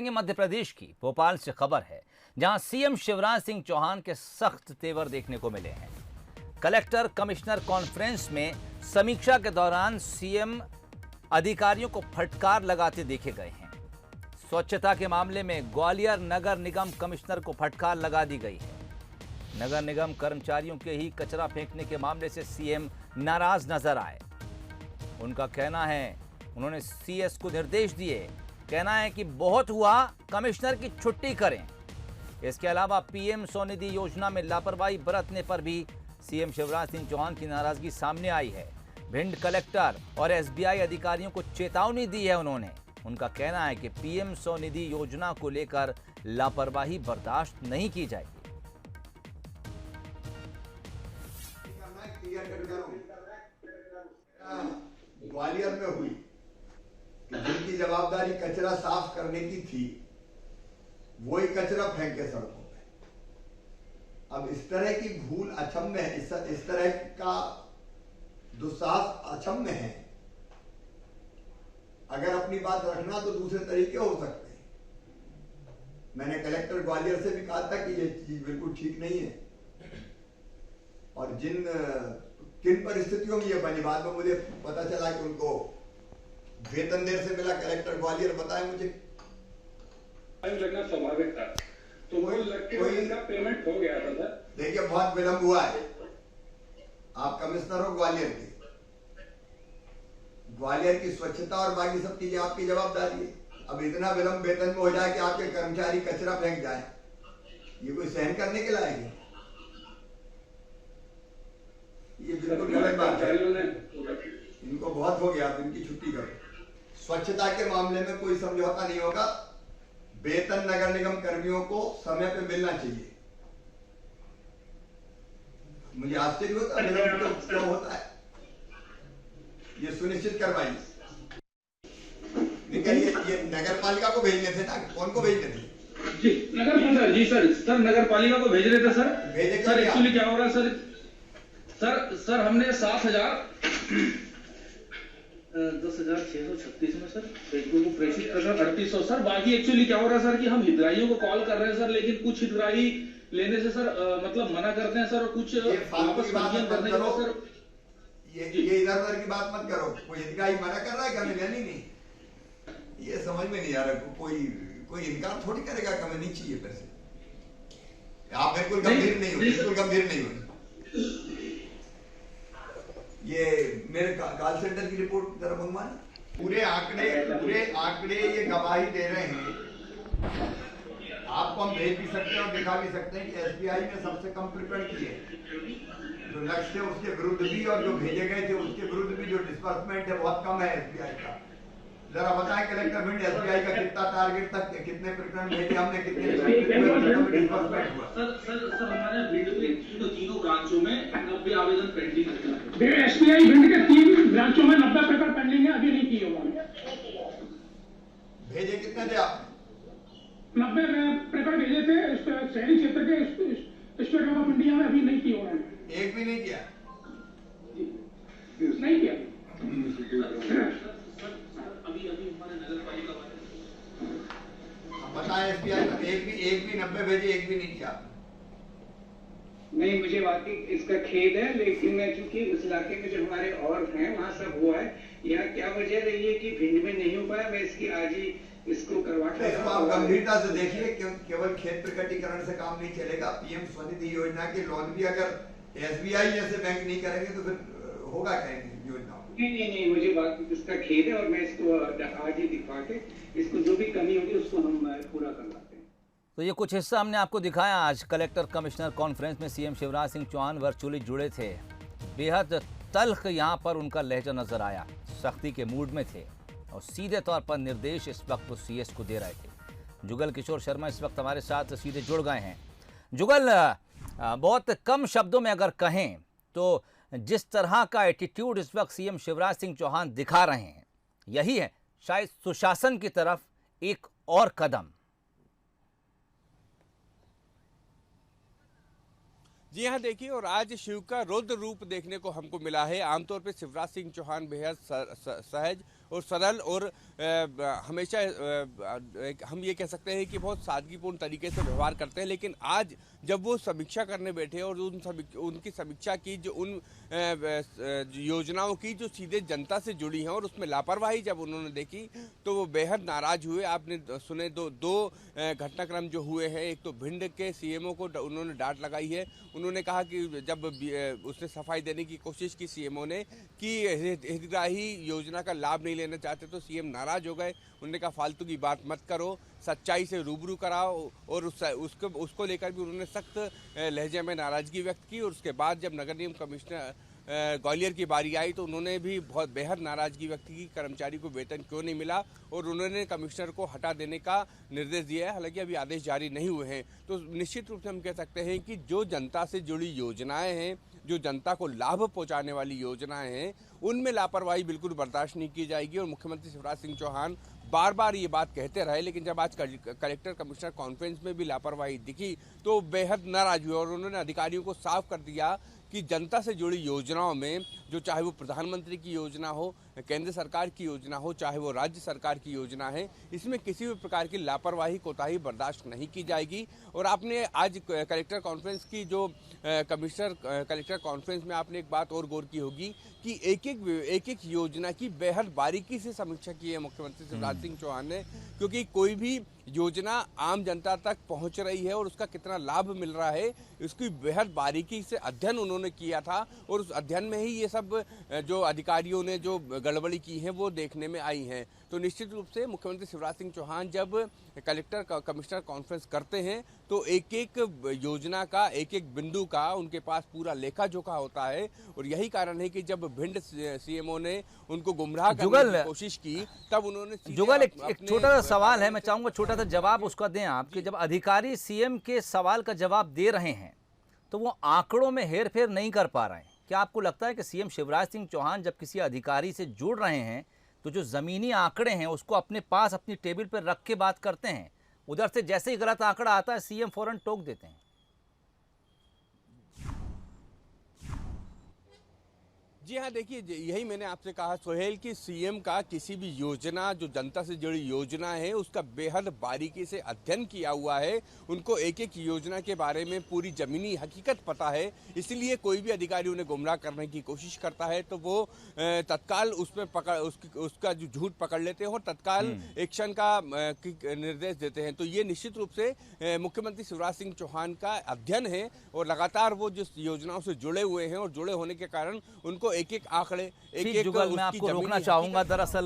मध्य प्रदेश की भोपाल से खबर है, जहां सीएम शिवराज सिंह चौहान के सख्त तेवर देखने को मिले हैं। कलेक्टर कमिश्नर कॉन्फ्रेंस में समीक्षा के दौरान सीएम अधिकारियों को फटकार लगाते देखे गए हैं। स्वच्छता के मामले में ग्वालियर नगर निगम कमिश्नर को फटकार लगा दी गई है। नगर निगम कर्मचारियों के ही कचरा फेंकने के मामले से सीएम नाराज नजर आए। उनका कहना है, उन्होंने सीएस को निर्देश दिए, कहना है कि बहुत हुआ, कमिश्नर की छुट्टी करें। इसके अलावा पीएम स्वनिधि योजना में लापरवाही बरतने पर भी सीएम शिवराज सिंह चौहान की नाराजगी सामने आई है। भिंड कलेक्टर और एसबीआई अधिकारियों को चेतावनी दी है उन्होंने। उनका कहना है कि पीएम स्वनिधि योजना को लेकर लापरवाही बर्दाश्त नहीं की जाएगी। ग्वालियर में हुई, जिनकी जवाबदारी कचरा साफ करने की थी, वही कचरा फेंके सड़कों पे। अब इस तरह की भूल अक्षम्य है, इस तरह का दुस्साहस अक्षम्य है। अगर अपनी बात रखना तो दूसरे तरीके हो सकते हैं। मैंने कलेक्टर ग्वालियर से भी कहा था कि ये चीज बिल्कुल ठीक नहीं है, और किन परिस्थितियों में ये बनी, बाद में मुझे पता चला कि उनको वेतन देर से मिला। कलेक्टर ग्वालियर बताए मुझे लगना स्वाभाविक था, तो वो लगके पेमेंट हो गया था सर। देखिए, बहुत विलंब हुआ है। आप कमिश्नर हो ग्वालियर के, ग्वालियर की स्वच्छता और बाकी सब चीजें आपकी जवाबदारी है। अब इतना विलंब वेतन में हो जाए कि आपके कर्मचारी कचरा फेंक जाए, ये कोई सहन करने के लायक है? ये बिल्कुल गलत बात है। इनको बहुत हो गया, आप इनकी छुट्टी करो। स्वच्छता के मामले में कोई समझौता नहीं होगा। वेतन नगर निगम कर्मियों को समय पे मिलना चाहिए। मुझे आश्चर्य होता है क्यों होता है, ये सुनिश्चित करवाइए। ये नगर पालिका को भेजने थे ना, कौन को भेजने थे? जी नगर, जी सर नगर पालिका को भेज रहे थे सर। भेजे सर एक्चुअली क्या हो रहा है सर हमने 10,636 में सर फेसबुक को प्रेषित कर रहा 3800 सर। बाकी एक्चुअली क्या हो रहा है सर कि हम हितग्राहियों को कॉल कर रहे हैं सर, लेकिन कुछ हितग्राही लेने से सर मतलब मना करते हैं सर, और कुछ वापस पंजीयन करने के बाद सर ये इधर उधर की बात मत करो। कोई हितग्राही मना कर रहा है कि हमें लेनी नहीं, ये समझ में नहीं आ रहा। कोई इनकार थोड़ी करेगा कि हमें नहीं चाहिए पैसे। आप बिल्कुल गंभीर नहीं हो, बिल्कुल गंभीर नहीं हो। ये मेरे कॉल सेंटर की रिपोर्ट जरा मंगवाना। पूरे आंकड़े ये गवाही दे रहे हैं। आपको हम भेज भी सकते हैं और दिखा भी सकते हैं कि एसबीआई ने सबसे कम प्रिपेयर किए। जो लक्ष्य थे उसके विरुद्ध भी, और जो भेजे गए थे उसके विरुद्ध भी जो डिस्बर्समेंट है बहुत कम है एसबीआई का। जरा बताएं कलेक्टर भिंड, एसबीआई का कितना टारगेट तक, कितने प्रकरण भेजे हमने, कितने डिस्बर्समेंट हुआ? सर हमारे भिंड के तीनों ब्रांचों में 90 आवेदन पेंडिंग है। एसबीआई भिंड के 3 ब्रांचों में 90 पेपर पेंडिंग है, अभी नहीं किए उन्होंने। भेजे कितने थे आप? 90 पेपर भेजे थे शहरी क्षेत्र के स्टेट बैंक ऑफ इंडिया में, अभी नहीं किए उन्होंने। एक भी नहीं किया? नहीं किया। अभी हमारे नगर पालिका बताएं एसबीआई का एक भी 90 भेजे, एक भी नहीं किया। नहीं, मुझे वाकई इसका खेद है, लेकिन चूंकि उस इलाके में जो हमारे और हैं वहाँ सब हुआ है। यहाँ क्या वजह रही है कि भिंड में नहीं हो पाया? मैं इसकी आज ही इसको करवा के इसको आप गंभीरता से देखिए। केवल खेत प्रकटीकरण से काम नहीं चलेगा। पीएम स्वनिधि योजना के लोन भी अगर एसबीआई जैसे बैंक नहीं करेंगे तो फिर होगा क्या योजना? नहीं, मुझे बात इसका खेद है, और मैं इसको आज ही दिखवा के इसको जो भी कमी होगी उसको हम पूरा करवाते हैं। तो ये कुछ हिस्सा हमने आपको दिखाया। आज कलेक्टर कमिश्नर कॉन्फ्रेंस में सीएम शिवराज सिंह चौहान वर्चुअली जुड़े थे। बेहद तल्ख यहाँ पर उनका लहजा नजर आया, सख्ती के मूड में थे और सीधे तौर पर निर्देश इस वक्त वो सीएस को दे रहे थे। जुगल किशोर शर्मा इस वक्त हमारे साथ सीधे जुड़ गए हैं। जुगल, बहुत कम शब्दों में अगर कहें तो जिस तरह का एटीट्यूड इस वक्त सीएम शिवराज सिंह चौहान दिखा रहे हैं, यही है शायद सुशासन की तरफ एक और कदम। जी हाँ, देखिए, और आज शिव का रौद्र रूप देखने को हमको मिला है। आमतौर पर शिवराज सिंह चौहान बेहद सहज और सरल और हमेशा हम ये कह सकते हैं कि बहुत सादगीपूर्ण तरीके से व्यवहार करते हैं, लेकिन आज जब वो समीक्षा करने बैठे और उनकी समीक्षा की जो उन योजनाओं की जो सीधे जनता से जुड़ी हैं और उसमें लापरवाही जब उन्होंने देखी तो वो बेहद नाराज हुए। आपने सुने दो घटनाक्रम जो हुए हैं, एक तो भिंड के सीएमओ को उन्होंने डांट लगाई है। उन्होंने कहा कि जब उसने सफाई देने की कोशिश की सीएमओ ने कि हितग्राही योजना का लाभ नहीं लेना चाहते तो सीएम नाराज हो गए। उन्होंने कहा फालतू की बात मत करो, सच्चाई से रूबरू कराओ, और उसको लेकर भी उन्होंने सख्त लहजे में नाराजगी व्यक्त की। और उसके बाद जब नगर निगम कमिश्नर ग्वालियर की बारी आई तो उन्होंने भी बहुत बेहद नाराजगी व्यक्त की, कर्मचारी को वेतन क्यों नहीं मिला, और उन्होंने कमिश्नर को हटा देने का निर्देश दिया है। हालांकि अभी आदेश जारी नहीं हुए हैं। तो निश्चित रूप से हम कह सकते हैं कि जो जनता से जुड़ी योजनाएं हैं, जो जनता को लाभ पहुंचाने वाली योजनाएं हैं, उनमें लापरवाही बिल्कुल बर्दाश्त नहीं की जाएगी। और मुख्यमंत्री शिवराज सिंह चौहान बार बार ये बात कहते रहे, लेकिन जब आज कलेक्टर कमिश्नर कॉन्फ्रेंस में भी लापरवाही दिखी तो बेहद नाराज हुए और उन्होंने अधिकारियों को साफ कर दिया कि जनता से जुड़ी योजनाओं में, जो चाहे वो प्रधानमंत्री की योजना हो, केंद्र सरकार की योजना हो, चाहे वो राज्य सरकार की योजना है, इसमें किसी भी प्रकार की लापरवाही कोताही बर्दाश्त नहीं की जाएगी। और आपने आज कलेक्टर कॉन्फ्रेंस की जो कमिश्नर कलेक्टर कॉन्फ्रेंस में आपने एक बात और गौर की होगी कि एक एक योजना की बेहद बारीकी से समीक्षा की है मुख्यमंत्री शिवराज सिंह चौहान ने, क्योंकि कोई भी योजना आम जनता तक पहुंच रही है और उसका कितना लाभ मिल रहा है, इसकी बेहद बारीकी से अध्ययन उन्होंने किया था। और उस अध्ययन में ही ये सब जो अधिकारियों ने जो गड़बड़ी की है वो देखने में आई हैं। तो निश्चित रूप से मुख्यमंत्री शिवराज सिंह चौहान जब कलेक्टर कमिश्नर कॉन्फ्रेंस करते हैं तो एक एक योजना का, एक एक बिंदु का उनके पास पूरा लेखा जोखा होता है। और यही कारण है कि जब भिंड सीएमओ ने उनको गुमराह करने की कोशिश की तब उन्होंने जुगल एक छोटा सा सवाल है, मैं चाहूंगा छोटा सा जवाब उसका दें आप, कि जब अधिकारी सीएम के सवाल का जवाब दे रहे हैं तो वो आंकड़ों में हेरफेर नहीं कर पा रहे हैं। क्या आपको लगता है कि सीएम शिवराज सिंह चौहान जब किसी अधिकारी से जुड़ रहे हैं तो जो ज़मीनी आंकड़े हैं उसको अपने पास अपनी टेबल पर रख के बात करते हैं, उधर से जैसे ही गलत आंकड़ा आता है सीएम फौरन टोक देते हैं? जी हाँ, देखिए यही मैंने आपसे कहा सोहेल कि सीएम का किसी भी योजना, जो जनता से जुड़ी योजना है, उसका बेहद बारीकी से अध्ययन किया हुआ है। उनको एक एक योजना के बारे में पूरी जमीनी हकीकत पता है। इसलिए कोई भी अधिकारी उन्हें गुमराह करने की कोशिश करता है तो वो तत्काल उसमें उसका जो झूठ पकड़ लेते हैं और तत्काल एक्शन का निर्देश देते हैं। तो ये निश्चित रूप से मुख्यमंत्री शिवराज सिंह चौहान का अध्ययन है और लगातार वो जिस योजनाओं से जुड़े हुए हैं और जुड़े होने के कारण उनको एक एक आंकड़े, एक एक जुगल मैं आपको रोकना चाहूंगा। दरअसल